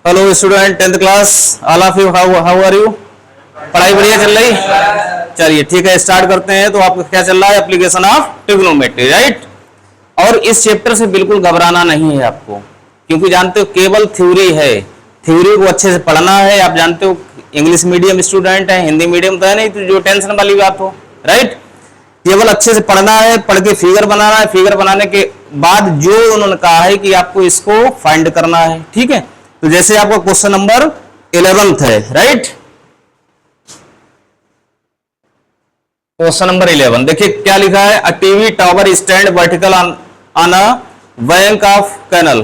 Hello student 10th class all of you how are you. पढ़ाई बढ़िया चल रही? चलिए ठीक है, स्टार्ट करते हैं। तो आपका क्या चल रहा है? Application of trigonometry, right. और इस चैप्टर से बिल्कुल घबराना नहीं है आपको, क्योंकि जानते हो केवल थ्योरी है, थ्योरी को अच्छे से पढ़ना है। आप जानते हो इंग्लिश मीडियम स्टूडेंट है, हिंदी मीडियम तो है नहीं, तो जो टेंशन वाली बात हो, राइट। केवल अच्छे से पढ़ना है, पढ़ के फिगर बनाना है, फिगर बनाने के बाद जो उन्होंने कहा है कि आपको इसको फाइंड करना है, ठीक है। तो जैसे आपका क्वेश्चन नंबर 11 है, राइट। क्वेश्चन नंबर 11 देखिए क्या लिखा है। A TV tower stand vertical on a bank of canal.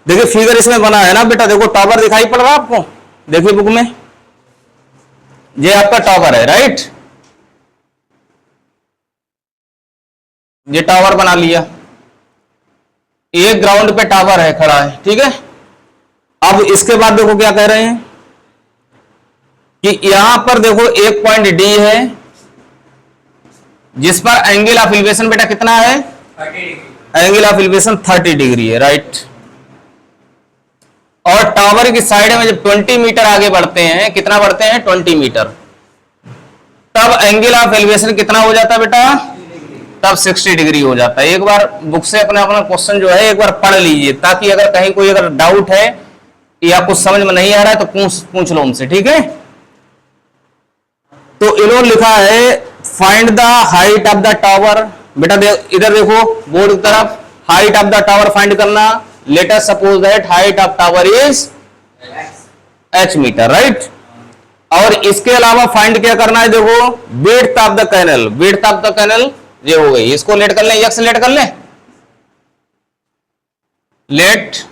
देखिए फिगर इसमें बना है ना बेटा, देखो टावर दिखाई पड़ रहा है आपको, देखिए बुक में, ये आपका टावर है, राइट। ये टावर बना लिया, एक ग्राउंड पे टावर है, खड़ा है, ठीक है। अब इसके बाद देखो क्या कह रहे हैं कि यहां पर देखो एक पॉइंट डी है जिस पर एंगल ऑफ एलिवेशन बेटा कितना है? 30 एंगल ऑफ एलिवेशन 30 डिग्री है, राइट। और टावर की साइड में जब 20 मीटर आगे बढ़ते हैं, कितना बढ़ते हैं? 20 मीटर, तब एंगल ऑफ एलिवेशन कितना हो जाता है बेटा? तब 60 डिग्री हो जाता है। एक बार बुक से अपना क्वेश्चन जो है एक बार पढ़ लीजिए, ताकि अगर कहीं कोई अगर डाउट है या कुछ समझ में नहीं आ रहा है तो पूछ लो उनसे, ठीक है। तो इन्होंने लिखा है find the height of the tower. बेटा इधर देखो बोर्ड की तरफ, height of the tower find करना। Let us suppose that height of tower is h metre, right. और इसके अलावा फाइंड क्या करना है? देखो width of the canal, width of the canal ये हो गई। इसको लेट कर लें, यक्स लेट कर लें, late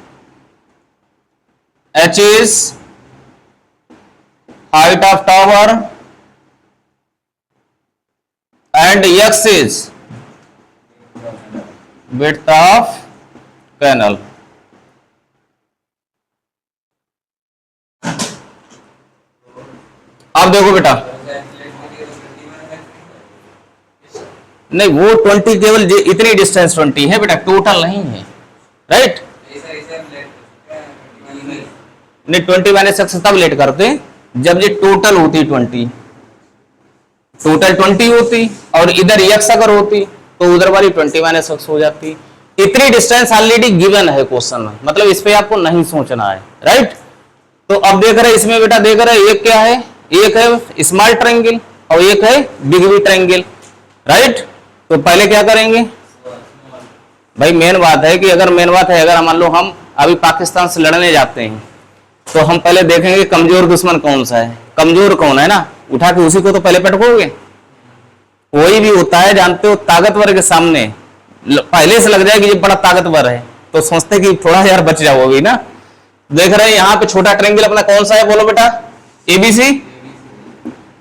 h is height of tower and x is width of canal। अब देखो बेटा, नहीं वो 20 केवल इतनी डिस्टेंस 20 है बेटा, टोटल नहीं है, राइट। नहीं 20 माइनस एक्स तब लेट करते जब ये टोटल होती 20, टोटल 20 होती और इधर एक्स अगर होती तो उधर वाली 20 माइनस एक्स हो जाती। इतनी डिस्टेंस ऑलरेडी गिवन है क्वेश्चन में, मतलब इस पे आपको नहीं सोचना है, राइट। तो अब देख रहे इसमें बेटा, देख रहे एक क्या है? एक है स्मॉल ट्रायंगल और एक है बिग बी ट्रायंगल, राइट। तो पहले क्या करेंगे भाई? मेन बात है कि अगर मेन बात है, अगर मान लो हम अभी पाकिस्तान से लड़ने जाते हैं तो हम पहले देखेंगे कमजोर दुश्मन कौन सा है, कमजोर कौन है ना, उठा के उसी को तो पहले पटकोगे। वही भी होता है, जानते हो, ताकतवर के सामने पहले से लग जाए कि ये बड़ा ताकतवर है तो सोचते कि थोड़ा यार बच जाओगे ना। देख रहे हैं यहाँ पे छोटा ट्रायंगल अपना कौन सा है? बोलो बेटा, एबीसी।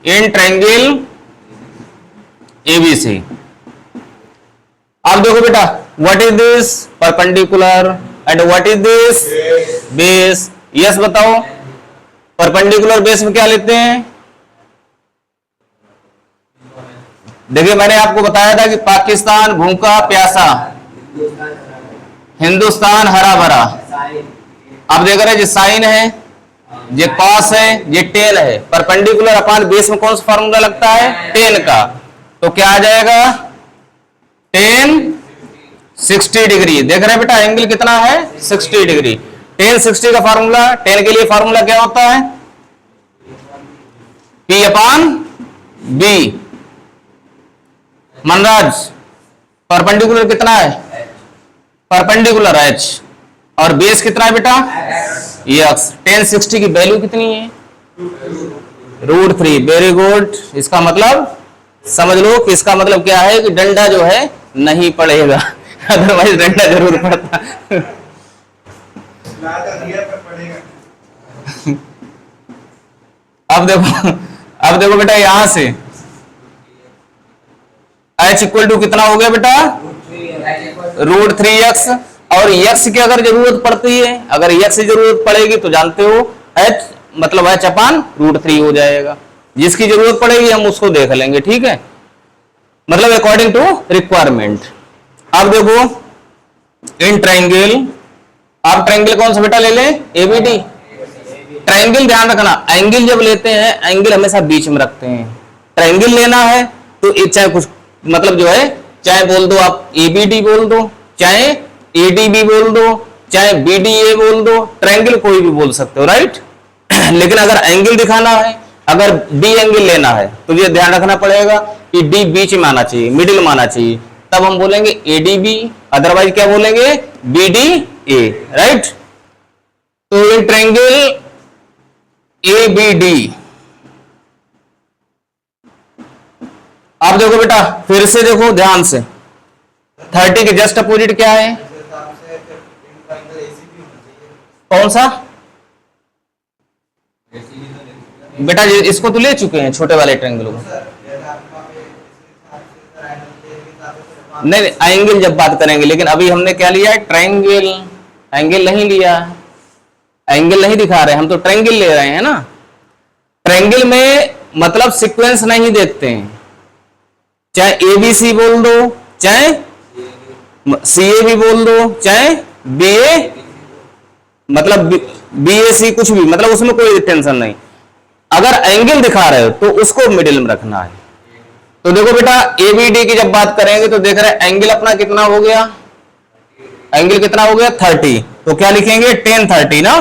In triangle ABC. अब देखो बेटा, what is this? Perpendicular. And what is this? Base. Yes बताओ, परपेंडिकुलर बेस में क्या लेते हैं? देखिए मैंने आपको बताया था कि पाकिस्तान भूखा प्यासा, हिंदुस्तान हरा भरा। अब देख रहे हैं, ये साइन है, ये कॉस है, ये टेन है। परपेंडिकुलर अपॉन बेस में कौन सा फॉर्मूला लगता है? टेन का। तो क्या आ जाएगा? Ten 60 degree. देख रहे हैं बेटा एंगल कितना है? 60 डिग्री। टेन 60 का फार्मूला, टेन के लिए फार्मूला क्या होता है? P upon B। Manraj perpendicular कितना है? Perpendicular H। और बेस कितना है बेटा? X। टेन 60 की वैल्यू कितनी है? √3। Very good. इसका मतलब समझ लो कि इसका मतलब क्या है कि डंडा जो है नहीं पड़ेगा, अदरवाइज डंडा जरूर पड़ता। अब देखो बेटा, यहां से h इक्वल टू कितना हो गया बेटा? √3x। और x की अगर जरूरत पड़ती है, अगर x की जरूरत पड़ेगी तो जानते हो h मतलब h अपान √3 हो जाएगा। जिसकी जरूरत पड़ेगी हम उसको देख लेंगे, ठीक है, मतलब अकॉर्डिंग टू रिक्वायरमेंट। अब देखो इन ट्रायंगल आप ट्रायंगल कौन सा बेटा ले लें, एबीडी। ट्रायंगल ध्यान रखना, एंगल जब लेते हैं एंगल हमेशा बीच में रखते हैं। ट्रायंगल लेना है तो चाहे कुछ मतलब जो है, चाहे बोल दो आप एबीडी बोल दो, चाहे एडीबी बोल दो, चाहे बीडीए बोल दो, ट्रायंगल कोई भी बोल सकते हो, राइट। लेकिन अगर एंगल दिखाना है, अगर डी एंगल लेना है तो ये ध्यान रखना पड़ेगा कि डी बीच में आना चाहिए, मिडिल में आना चाहिए, तब हम बोलेंगे एडीबी, अदरवाइज क्या बोलेंगे, बीडीए, राइट। तो ये ट्रायंगल एबीडी, आप देखो बेटा फिर से देखो ध्यान से, 30 के जस्ट अपोजिट क्या है, कौन सा बेटा, इसको तो ले चुके हैं छोटे वाले ट्रायंगल को। नहीं एंगल जब बात करेंगे, लेकिन अभी हमने क्या लिया है, ट्रायंगल। एंगल नहीं लिया, एंगल नहीं दिखा रहे, हम तो ट्रायंगल ले रहे हैं ना। ट्रायंगल में मतलब सीक्वेंस नहीं देखते हैं, चाहे एबीसी बोल दो, चाहे सीए भी बोल दो, चाहे बीए मतलब बीएसी, कुछ भी, मतलब उसमें कोई टेंशन नहीं। अगर एंगल दिखा रहे हो तो उसको मिडिल में रखना है। तो देखो बेटा एबीडी की जब बात करेंगे तो देख रहे हैं एंगल अपना कितना हो गया, एंगल कितना हो गया 30, तो क्या लिखेंगे tan 30 ना।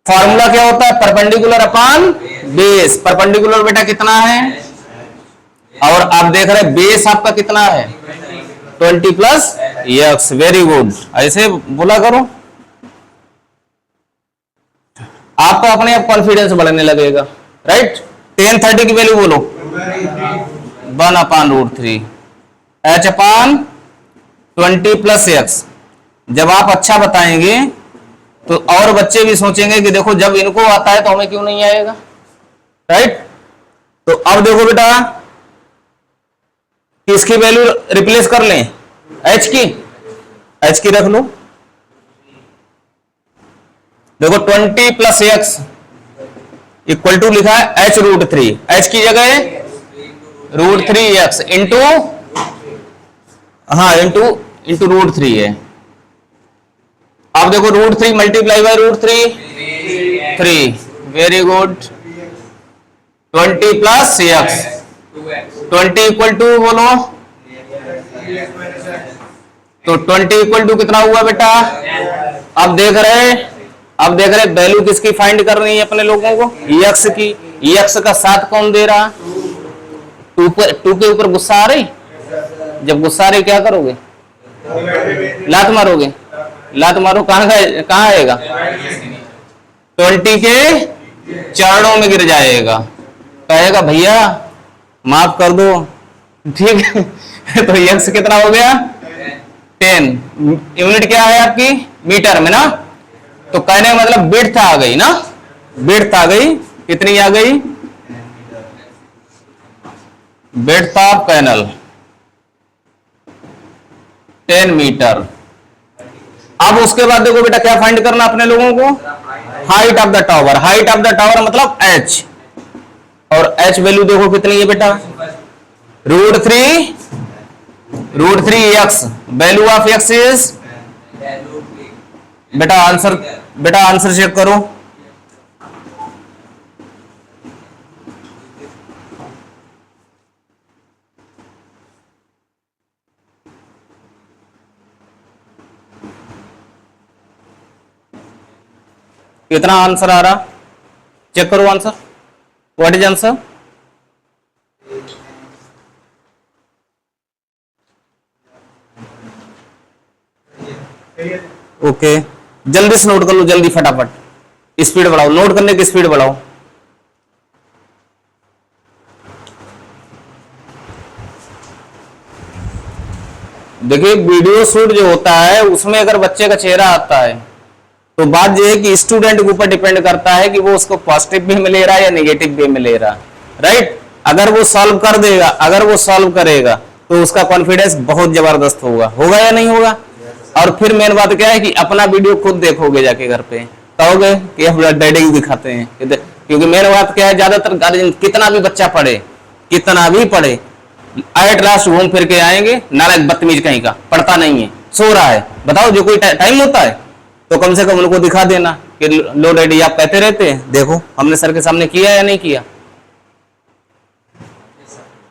फॉर्मूला क्या होता है, परपेंडिकुलर अपॉन बेस। परपेंडिकुलर बेटा कितना है, और आप देख रहे हैं बेस आपका कितना है 20 प्लस x, वेरी गुड, ऐसे बोला करो, आपको अपने आप कॉन्फिडेंस बढ़ने लगेगा, राइट। tan 30 की वैल्यू बोलो 1/√3 h अपॉन 20 प्लस x। जब आप अच्छा बताएंगे तो और बच्चे भी सोचेंगे कि देखो जब इनको आता है तो हमें क्यों नहीं आएगा, राइट। तो अब देखो बेटा किसकी वैल्यू रिप्लेस कर लें, h की रख लो। देखो 20 प्लस x इक्वल टू लिखा है h√3, h की जगह √3x इंटू, हाँ इंटू √3 है। अब देखो √3 multiply by √3 3, very good. 20 plus x, 20 equal to बोलो, तो 20 इक्वल टू कितना हुआ बेटा, अब देख रहे वैल्यू किसकी फाइंड कर रही है अपने लोगों को, x की। x का 7 कौन दे रहा, 2 के ऊपर गुस्सा आ रही, जब गुस्सा आ रही क्या करोगे, लात मारोगे, लात मारो, कहां आएगा, 20 के चरणों में गिर जाएगा, कहेगा भैया माफ कर दो, ठीक है। तो x कितना हो गया 10, यूनिट क्या है आपकी मीटर में ना, तो कहने का मतलब विड्थ आ गई ना, विड्थ आ गई, कितनी आ गई, विड्थ ऑफ पैनल 10 मीटर। अब उसके बाद देखो बेटा क्या फाइंड करना अपने लोगों को, height of the tower. Height of the tower मतलब h, और h वैल्यू देखो कितनी है बेटा, √3x, value of x is, बेटा आंसर चेक करो, कितना आंसर आ रहा, चेक करो answer, what is answer, okay जल्दी से नोट कर लो, जल्दी फटाफट, स्पीड बढ़ाओ, नोट करने की स्पीड बढ़ाओ। देखिए वीडियो शूट जो होता है उसमें अगर बच्चे का चेहरा आता है तो बात यह है कि स्टूडेंट के ऊपर डिपेंड करता है कि वो उसको पॉजिटिव वे में ले रहा है या नेगेटिव वे में ले रहा है, राइट। अगर वो सॉल्व कर देगा, अगर वो सॉल्व करेगा तो उसका कॉन्फिडेंस बहुत जबरदस्त होगा या नहीं होगा। और फिर मेन बात क्या है कि अपना वीडियो खुद देखोगे जाके घर पे, कहोगे कि हम डैडी को दिखाते हैं, क्योंकि मेन बात क्या है, ज्यादातर गार्जियन कितना भी बच्चा पढ़े, कितना भी पढ़े, एट लास्ट घूम फिर के आएंगे नालायक बदतमीज कहीं का, पढ़ता नहीं है, सो रहा है, बताओ जो कोई टाइम होता है, तो कम से कम उनको दिखा देना कि लो डैडी आप कहते रहते हैं, देखो हमने सर के सामने किया या नहीं किया।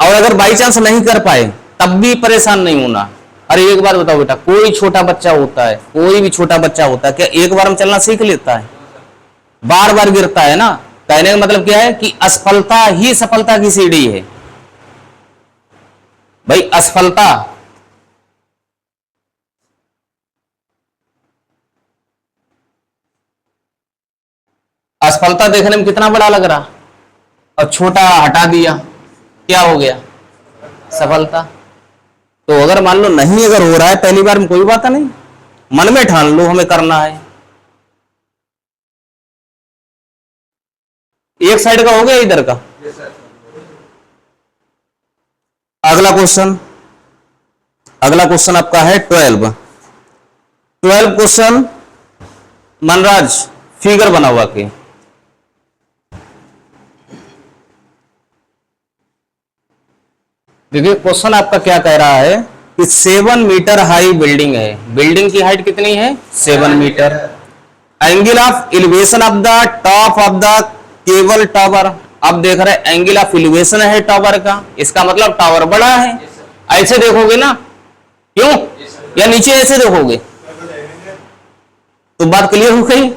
और अगर बाई चांस नहीं कर पाए तब भी परेशान नहीं होना। अरे एक बार बताओ बेटा, कोई छोटा बच्चा होता है, कोई भी छोटा बच्चा होता है, क्या एक बार में चलना सीख लेता है? बार बार गिरता है ना। कहने का मतलब क्या है कि असफलता ही सफलता की सीढ़ी है भाई, असफलता। असफलता देखने में कितना बड़ा लग रहा, और छोटा हटा दिया, क्या हो गया? सफलता। तो अगर मान लो नहीं अगर हो रहा है पहली बार में, कोई बात नहीं, मन में ठान लो हमें करना है। एक साइड का हो गया, इधर का। अगला क्वेश्चन, अगला क्वेश्चन आपका है 12 क्वेश्चन। मनराज फिगर बना हुआ के, देखिए क्वेश्चन आपका क्या कह रहा है कि 7 मीटर हाई बिल्डिंग है, बिल्डिंग की हाइट कितनी है? 7 metre. Angle of elevation of the top of the cable tower. अब देख रहे हैं एंगल ऑफ एलिवेशन है टावर का, इसका मतलब टावर बड़ा है। ऐसे देखोगे ना, क्यों? या नीचे ऐसे देखोगे? तो बात क्लियर हो गई,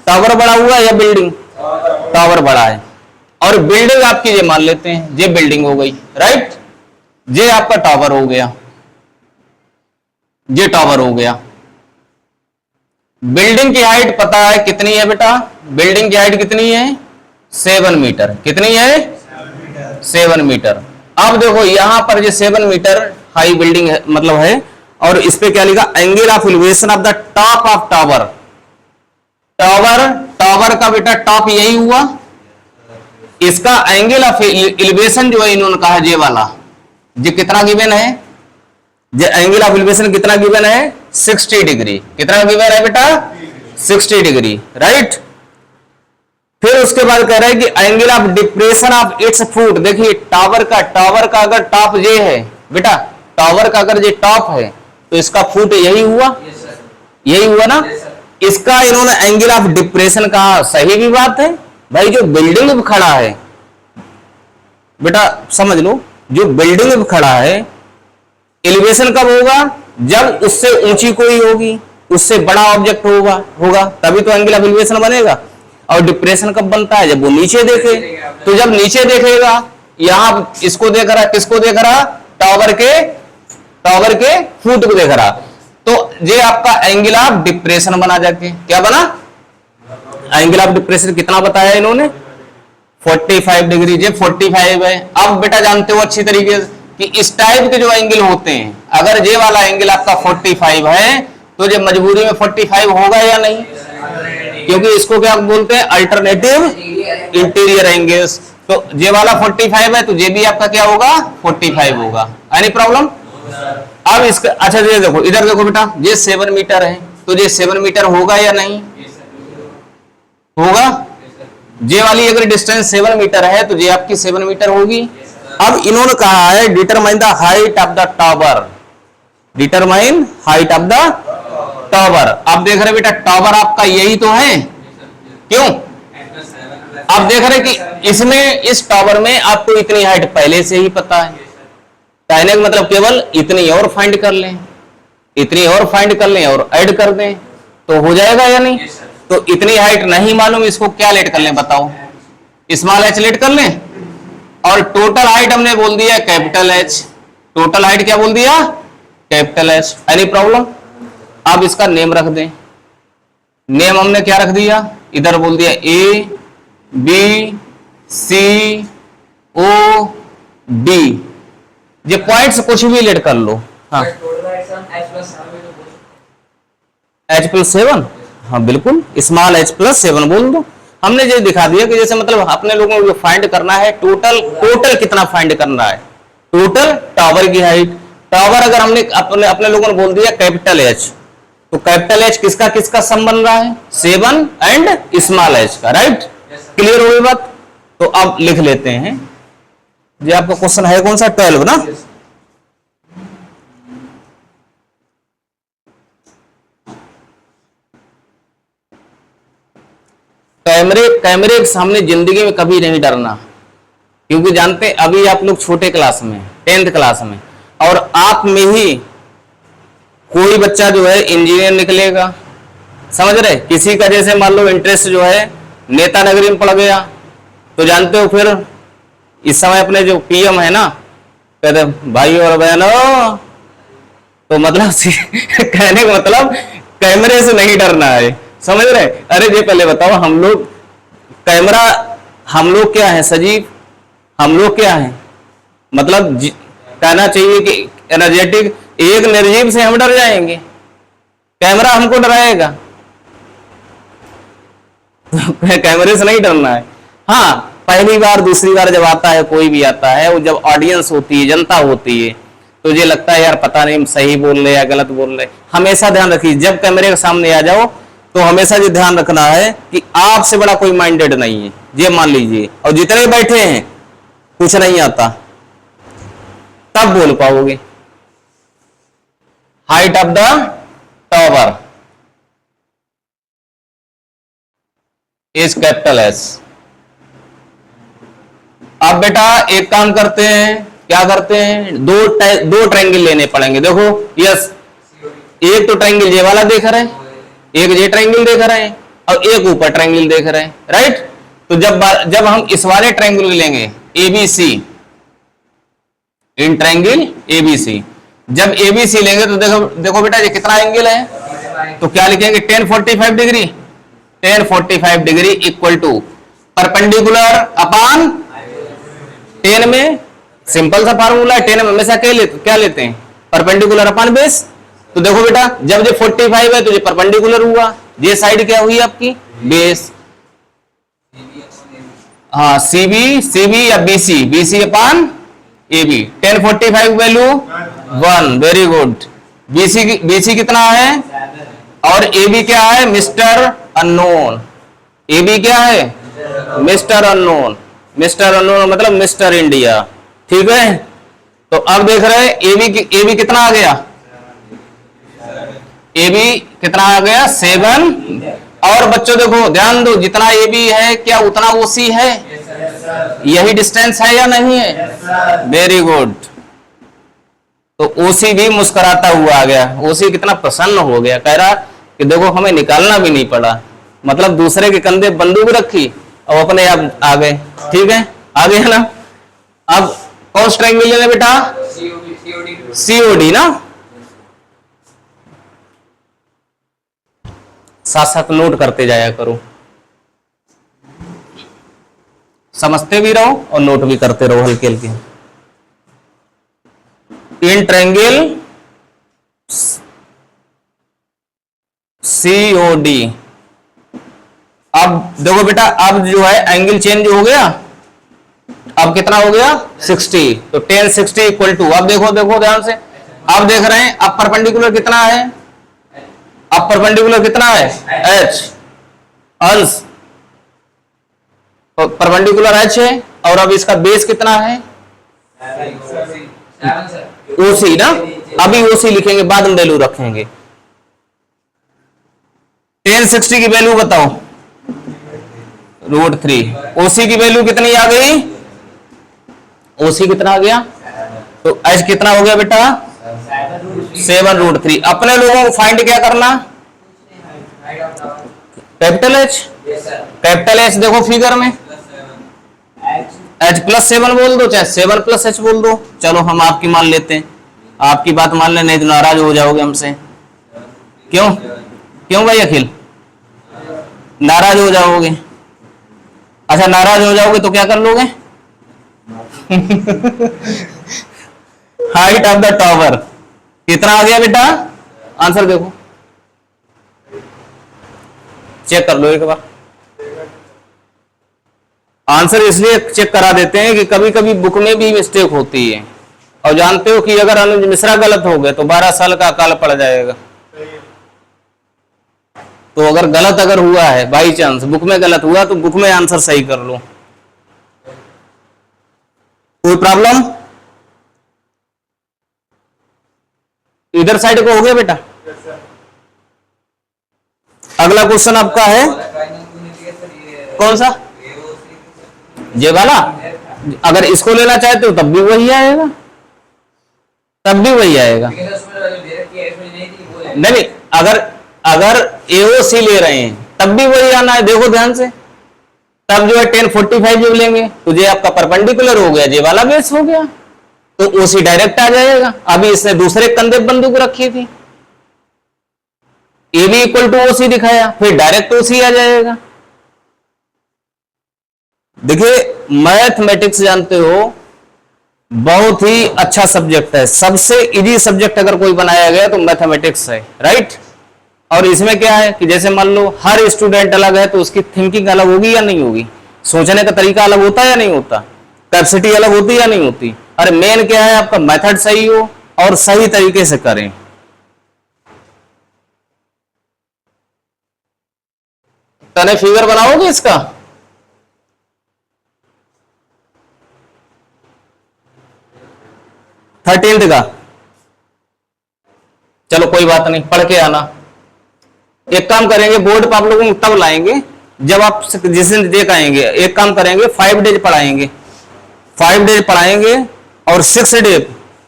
टावर बड़ा हुआ या बिल्डिंग? टावर बड़ा है। और बिल्डिंग आपकी ये मान लेते हैं, ये बिल्डिंग हो गई, राइट? ये आपका टावर हो गया, ये टावर हो गया। बिल्डिंग की हाइट पता है कितनी है बेटा? बिल्डिंग की हाइट कितनी है? 7 मीटर। कितनी है? 7 मीटर। अब देखो यहां पर ये 7 मीटर हाई बिल्डिंग है, मतलब है, और इस पे क्या लिखा? Angle of elevation of the top of tower. Tower, tower का बेटा टॉप यही हुआ, इसका एंगल ऑफ एलिवेशन जो है इन्होंने कहा ये वाला, ये कितना गिवन है? ये एंगल ऑफ एलिवेशन कितना गिवन है? 60 डिग्री। कितना गिवन है बेटा? 60 डिग्री, राइट? फिर उसके बाद कह रहा है कि angle of depression of its foot. देखिए टावर का अगर टॉप ये है बेटा, टावर का अगर ये टॉप है तो इसका फुट यही हुआ, यही हुआ ना। इसका इन्होंने एंगल ऑफ डिप्रेशन कहा, सही भी बात है भाई। जो बिल्डिंग में खड़ा है बेटा, समझ लो, जो बिल्डिंग में खड़ा है एलिवेशन कब होगा? जब उससे ऊंची कोई होगी, उससे बड़ा ऑब्जेक्ट होगा तभी तो एंगल ऑफ एलिवेशन बनेगा। और डिप्रेशन कब बनता है? जब वो नीचे देखे। तो जब नीचे देखेगा, यहां इसको देख रहा, किसको देख रहा? टावर के फुट को देख रहा, तो ये आपका एंगल ऑफ डिप्रेशन बना। जाके क्या बना? एंगल ऑफ डिप्रेशन कितना बताया इन्होंने? 45 डिग्री। ये 45 है। अब बेटा जानते हो अच्छी तरीके से कि इस टाइप के जो एंगल होते हैं, अगर ये वाला एंगल आपका 45 है तो ये मजबूरी में 45 होगा या नहीं? क्योंकि इसको क्या बोलते हैं? Alternative interior angles. तो ये वाला 45 है तो ये भी आपका क्या होगा? 45 होगा। Any problem? अब इसका अच्छा ये देखो, इधर देखो बेटा, ये 7 मीटर है तो ये 7 मीटर होगा या नहीं? होगा। ये वाली अगर डिस्टेंस 7 मीटर है तो ये आपकी 7 मीटर होगी। अब इन्होंने कहा है determine the height of the tower. Determine height of the tower. आप देख रहे बेटा टावर आपका यही तो है, क्यों? आप देख रहे कि इसमें, इस टावर में आपको इतनी हाइट पहले से ही पता है। कहने का मतलब केवल इतनी और फाइंड कर लें, इतनी और फाइंड कर लें और ऐड कर दें तो हो जाएगा या नहीं? तो इतनी हाइट नहीं मालूम, इसको क्या लेट कर लें बताओ? स्मॉल एच लेट कर लें। और टोटल हाइट हमने बोल दिया कैपिटल एच। टोटल हाइट क्या बोल दिया? Capital H. Any problem? अब इसका नेम रख दें। नेम हमने क्या रख दिया? इधर बोल दिया A B C O D. ये पॉइंट्स कुछ भी लेट कर लो। हाँ, H+7। हाँ बिल्कुल, स्मॉल H+7 बोल दो। हमने ये दिखा दिया कि जैसे मतलब अपने लोगों को फाइंड करना है टोटल कितना फाइंड करना है? टोटल टावर की हाइट। टावर अगर हमने अपने लोगों ने बोल दिया कैपिटल एच, तो कैपिटल एच किसका किसका सम बन रहा है? 7 एंड स्मॉल एच का, राइट? क्लियर हो गई बात? तो अब लिख लेते हैं। ये आपका क्वेश्चन है कौन सा? 12 ना। कैमरे कैमरे के सामने जिंदगी में कभी नहीं डरना, क्योंकि जानते हैं अभी आप लोग छोटे क्लास में, 10th क्लास में, और आप में ही कोई बच्चा जो है इंजीनियर निकलेगा, समझ रहे, किसी का जैसे मान लो इंटरेस्ट जो है नेता नगरी में पड़ गया, तो जानते हो फिर इस समय अपने जो पीएम है ना, कहते भाई और बहनों, तो मतलब कहने का मतलब कैमरे से नहीं डरना है, समझ रहे। अरे ये पहले बताओ, हम लोग कैमरा, हम लोग क्या है सजीव, हम लोग क्या है, मतलब कहना चाहिए कि एनर्जेटिक, एक निर्जीव से हम डर जाएंगे, कैमरा हमको डराएगा। कैमरे से नहीं डरना है। हाँ, पहली बार दूसरी बार जब आता है, कोई भी आता है, वो जब ऑडियंस होती है, जनता होती है, तो ये लगता है यार पता नहीं सही बोल रहे या गलत बोल रहे। हमेशा ध्यान रखिए, जब कैमरे के सामने आ जाओ तो हमेशा ये ध्यान रखना है कि आपसे बड़ा कोई माइंडेड नहीं है, ये मान लीजिए, और जितने बैठे हैं कुछ नहीं आता, तब बोल पाओगे। Height of the tower is capital S. अब बेटा एक काम करते हैं, क्या करते हैं, दो ट्रायंगल लेने पड़ेंगे। देखो यस, एक तो ट्रायंगल ये वाला देख रहे हैं, एक ये ट्रायंगल देख रहे हैं, और एक ऊपर ट्रायंगल देख रहे हैं, राइट। तो जब हम इस वाले ट्रायंगल लेंगे एबीसी, इन ट्रायंगल एबीसी, जब एबीसी लेंगे तो देखो देखो बेटा ये कितना एंगल है, तो क्या लिखेंगे, 1045 degree, 1045 degree equal to perpendicular upon 10 में, सिंपल सा फार्मूला है, 10 में हमेशा क्या लेते हैं, परपेंडिकुलर अपॉन बेस। तो देखो बेटा जब ये 45 है तो ये परपेंडिकुलर हुआ, ये साइड क्या हुई आपकी, बेस। हाँ, सीबी या BC upon AB, 1045 value 1, very good. BC कितना है, और एबी क्या है, मिस्टर अननोन। एबी क्या है, मिस्टर अननोन, मिस्टर अननोन मतलब मिस्टर इंडिया, ठीक है। तो अब देख रहे हैं एबी कितना आ गया, एबी कितना आ गया, 7। और बच्चों देखो ध्यान दो, जितना एबी है क्या उतना ओसी है, यही डिस्टेंस है या नहीं है, वेरी गुड। तो ओसी भी मुस्कुराता हुआ आ गया, ओसी कितना प्रसन्न हो गया, कह रहा कि देखो हमें निकालना भी नहीं पड़ा, मतलब दूसरे के कंधे बंदूक रखी और अपने आप आ गए, ठीक है, आ गए ना। अब कौन सा ट्रायंगल लेना बेटा, सीओडी ना, साथ साथ नोट करते जाया करो, समझते भी रहो और नोट भी करते रहो हल्के हल्के। इन ट्रायंगल सीओडी, अब देखो बेटा अब जो है एंगल चेंज हो गया, अब कितना हो गया 60, तो 1060 इक्वल टू, अब देखो देखो ध्यान से, अब देख रहे हैं अब परपेंडिकुलर कितना है, अब परपेंडिकुलर कितना है एच, अंश तो परपेंडिकुलर एच है, और अब इसका बेस कितना है ओसी ना, अभी ओसी लिखेंगे बाद में वैल्यू रखेंगे। 1060 की वैल्यू बताओ, √3, ओसी की वैल्यू कितनी आ गई, ओसी कितना आ गया, तो एच कितना हो गया बेटा 7√3। अपने लोगों को फाइंड क्या करना, कैपिटल एच, कैपिटल एच देखो फिगर में एच +7 बोल दो, चाहे 7 + एच बोल दो, चलो हम आपकी मान लेते हैं, आपकी बात मान ले, नहीं तो नाराज हो जाओगे हमसे। क्यों क्यों भाई अखिल, नाराज हो जाओगे, अच्छा नाराज हो जाओगे तो क्या कर लोगे हाइट ऑफ द टावर कितना आ गया बेटा, आंसर देखो, चेक कर लो एक बार। आंसर इसलिए चेक करा देते हैं कि कभी कभी बुक में भी मिस्टेक होती है, और जानते हो कि अगर अनुज मिश्रा गलत हो गए तो 12 साल का अकाल पड़ जाएगा। तो अगर गलत अगर हुआ है बाई चांस बुक में गलत हुआ तो बुक में आंसर सही कर लो, कोई प्रॉब्लम। इधर साइड को हो गया बेटा। अगला क्वेश्चन आपका है कौन सा ये वाला? अगर इसको लेना चाहते हो तब भी वही आएगा, तब भी वही आएगा। नहीं, अगर अगर AOC ले रहे हैं तब भी वही आना है। देखो ध्यान से, तब जो है 1045 जब लेंगे तो ये आपका परपेंडिकुलर हो गया, ये वाला बेस हो गया, तो OC डायरेक्ट आ जाएगा। अभी इसने दूसरे कंधे बंदूक रखी थी, AB इक्वल टू OC दिखाया, फिर डायरेक्ट OC आ जाएगा। देखिए मैथमेटिक्स जानते हो बहुत ही अच्छा सब्जेक्ट है, सबसे इजी सब्जेक्ट अगर कोई बनाया गया तो मैथमेटिक्स है, राइट। और इसमें क्या है कि जैसे मान लो हर स्टूडेंट अलग है तो उसकी थिंकिंग अलग होगी या नहीं होगी, सोचने का तरीका अलग होता है या नहीं होता, कैपेसिटी अलग होती है या नहीं होती। अरे मेन क्या है, आपका मेथड सही हो और सही तरीके से करें। तने फिगर बनाओगे इसका? थर्टीन्थ का चलो कोई बात नहीं, पढ़ के आना। एक काम करेंगे, बोर्ड पर आप लोगों को तब लाएंगे जब आप जिस दिन देख आएंगे। एक काम करेंगे, 5 डेज पढ़ाएंगे, 5 डेज पढ़ाएंगे और 6 डे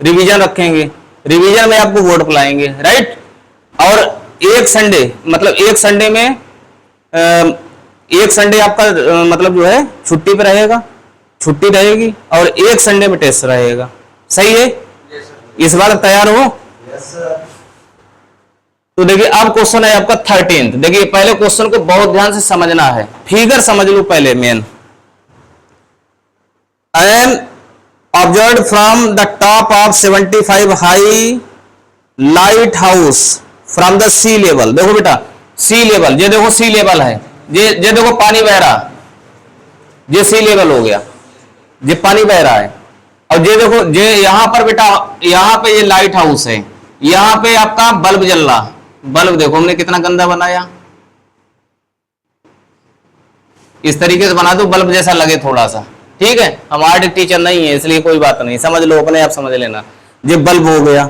रिवीजन रखेंगे। रिवीजन में आपको बोर्ड पर लाएंगे, राइट। और एक संडे, मतलब एक संडे में एक संडे आपका मतलब जो है छुट्टी पे रहेगा, छुट्टी रहेगी, और एक संडे में टेस्ट रहेगा। सही है? इस बार तैयार हो? तो देखिए अब क्वेश्चन है आपका 13th। देखिए पहले क्वेश्चन को बहुत ध्यान से समझना है, फिगर समझ लो पहले main. An observe from the top of 75 high lighthouse from the sea level. देखो बेटा सी लेवल, ये देखो सी लेवल है, ये देखो पानी बह रहा, ये सी लेवल हो गया, ये पानी बह रहा है। और ये देखो ये यहां पर बेटा, यहां पे ये लाइट हाउस है, यहां पे आपका बल्ब जल रहा। बल्ब देखो हमने कितना गंदा बनाया, इस तरीके से बना दो बल्ब जैसा लगे थोड़ा सा, ठीक है। हम आर्ट टीचर नहीं है इसलिए कोई बात नहीं, समझ लो, अपने आप समझ लेना। ये बल्ब हो गया।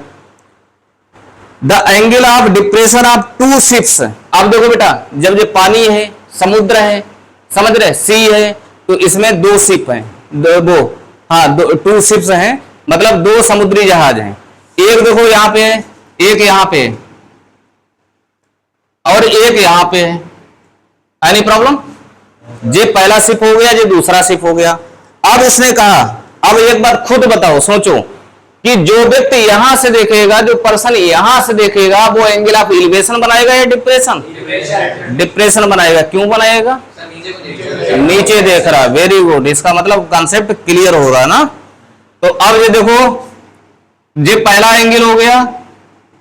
The angle of depression of 2 ships. अब देखो बेटा जब ये पानी है, समुद्र है, समझ रहे, सी है, तो इसमें 2 शिप हैं, दो हाँ 2 शिप्स हैं, मतलब 2 समुद्री जहाज हैं। एक देखो यहां पे है, एक यहां पे है, और एक यहां पे है। Any problem? ये पहला शिप हो गया, ये दूसरा शिप हो गया। अब इसने कहा, अब एक बार खुद बताओ, सोचो कि जो व्यक्ति यहां से देखेगा, जो पर्सन यहां से देखेगा, वो एंगल ऑफ एलिवेशन बनाएगा या डिप्रेशन? डिप्रेशन बनाएगा। क्यों बनाएगा? नीचे देख रहा। वेरी गुड, इसका मतलब कॉन्सेप्ट क्लियर हो रहा है ना। तो अब ये देखो, ये पहला एंगल हो गया,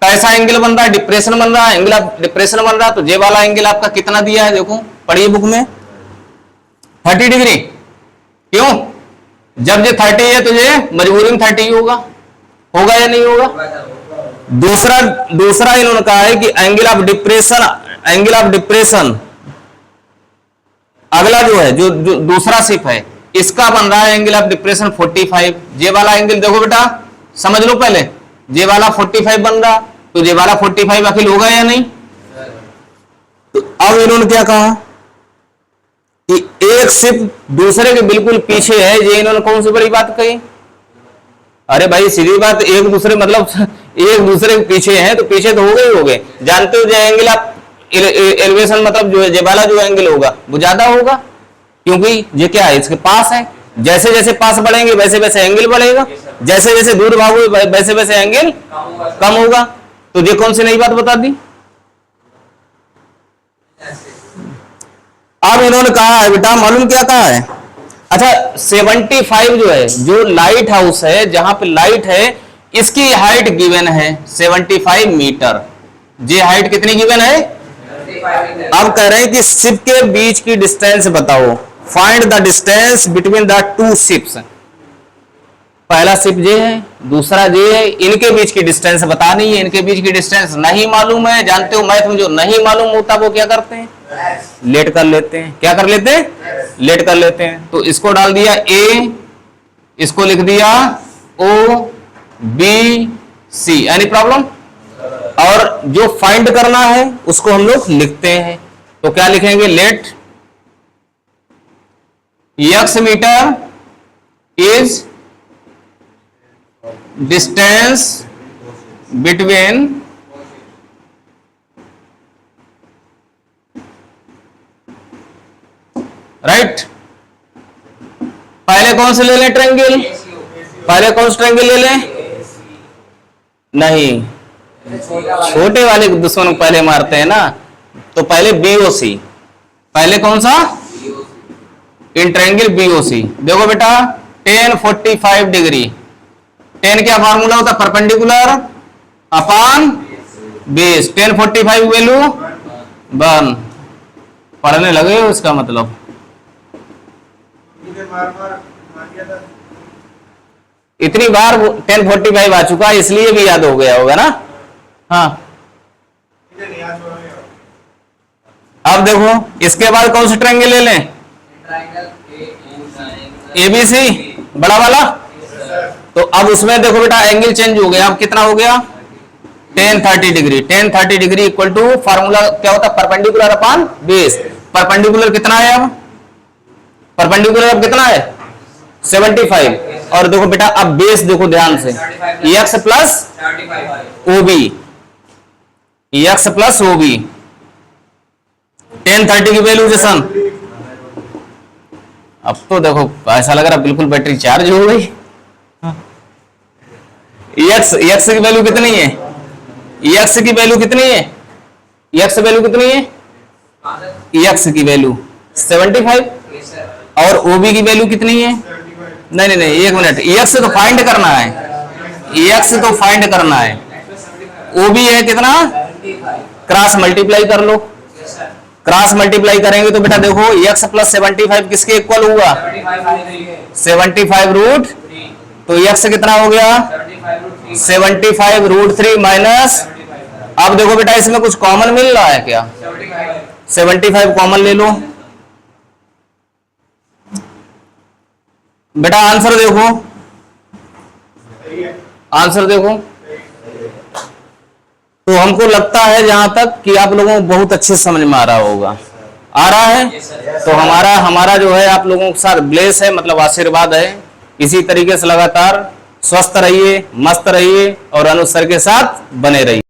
कैसा एंगल बन रहा है? डिप्रेशन बन रहा है, एंगल ऑफ डिप्रेशन बन रहा है। तो ये वाला एंगल आपका कितना दिया है, देखो पढ़िए बुक में, 30 डिग्री। क्यों? जब ये 30 है तो ये मजबूरी में 30 होगा या नहीं होगा? दूसरा इन्होंने कहा है कि एंगल ऑफ डिप्रेशन अगला जो है, जो दूसरा शिप है, इसका बन रहा है एंगल ऑफ डिप्रेशन 45। ये वाला एंगल देखो बेटा, समझ लो पहले, ये वाला 45 बन रहा, तो ये वाला 45 आखिर होगा या नहीं? तो अब इन्होंने क्या कहा कि एक शिप दूसरे के बिल्कुल पीछे है। ये इन्होंने कौन सी बड़ी बात कही? अरे भाई सीधी बात, एक दूसरे मतलब एक दूसरे के पीछे हैं तो पीछे तो हो गए। जानते हो जो एंगल आप एलिवेशन मतलब जो है, ये वाला जो एंगल होगा वो ज्यादा होगा, क्योंकि ये क्या है, इसके पास है। जैसे जैसे पास बढ़ेंगे वैसे वैसे एंगल बढ़ेगा, जैसे जैसे दूर भागोगे वैसे वैसे एंगल कम होगा। तो ये कौन सी नई बात बता दी? अब इन्होंने कहा है बेटा, मालूम क्या कहा है? अच्छा 75 जो है, जो लाइट हाउस है, जहां पे लाइट है, इसकी हाइट गिवन है 75 मीटर। ये हाइट कितनी गिवन है? अब कह रहे हैं कि शिप के बीच की डिस्टेंस बताओ, find the distance between the 2 ships. पहला शिप जे है, दूसरा जे है, इनके बीच की डिस्टेंस बतानी है। इनके बीच की डिस्टेंस नहीं मालूम है। जानते हो मैथ में जो नहीं मालूम होता वो क्या करते हैं? लेट कर लेते हैं। क्या कर लेते हैं? लेट कर लेते हैं। तो इसको डाल दिया ए, इसको लिख दिया O B C. Any problem? और जो फाइंड करना है उसको हम लोग लिखते हैं। तो क्या लिखेंगे? Let x metre is distance between right. पहले कौन से ले लें ट्रायंगल, पहले कौन सा ट्रायंगल ले लें? नहीं, छोटे वाले दुश्मन को पहले मारते हैं ना, तो पहले बीओसी, पहले कौन सा? In triangle BOC. देखो बेटा tan 45 डिग्री, tan क्या फार्मूला होता है? Perpendicular upon base. tan 45 value 1। पढ़ने लगे हो इसका मतलब। इतनी बार 10 45 आ चुका है इसलिए भी याद हो गया होगा ना। हाँ, अब देखो इसके बाद कौन सा ट्रायंगल ले लें? एबीसी बड़ा वाला। तो अब उसमें देखो बेटा एंगल चेंज हो गया, अब कितना हो गया? tan 30 degree. tan 30 degree equal to formula क्या होता है? Perpendicular upon base. परपेंडिकुलर कितना है? अब परपेंडिकुलर अब कितना है? 75। और देखो बेटा अब बेस देखो ध्यान से, x प्लस ओबी, x प्लस ओबी। tan 30 की वैल्यू जैसन, अब तो देखो ऐसा लग रहा बिल्कुल बैटरी चार्ज हो गई। x की वैल्यू कितनी है? x की वैल्यू कितनी है? x वैल्यू कितनी है? x की वैल्यू 75 और OB की वैल्यू कितनी है? नहीं, एक मिनट, x तो फाइंड करना है, x तो फाइंड करना है। OB है कितना? क्रॉस मल्टीप्लाई कर लो, क्रॉस मल्टीप्लाई करेंगे तो बेटा देखो x प्लस 75 किसके इक्वल हुआ? 75 रूट। तो x कितना हो गया? 75 रूट 3 माइनस, अब देखो बेटा इसमें कुछ कॉमन मिल रहा है क्या? 75 कॉमन ले लो बेटा। आंसर देखो, आंसर देखो। तो हमको लगता है जहां तक कि आप लोगों को बहुत अच्छे समझ में आ रहा होगा। आ रहा है? तो हमारा जो है आप लोगों के साथ ब्लेस है, मतलब आशीर्वाद है। इसी तरीके से लगातार स्वस्थ रहिए, मस्त रहिए और अनुसार के साथ बने रहिए।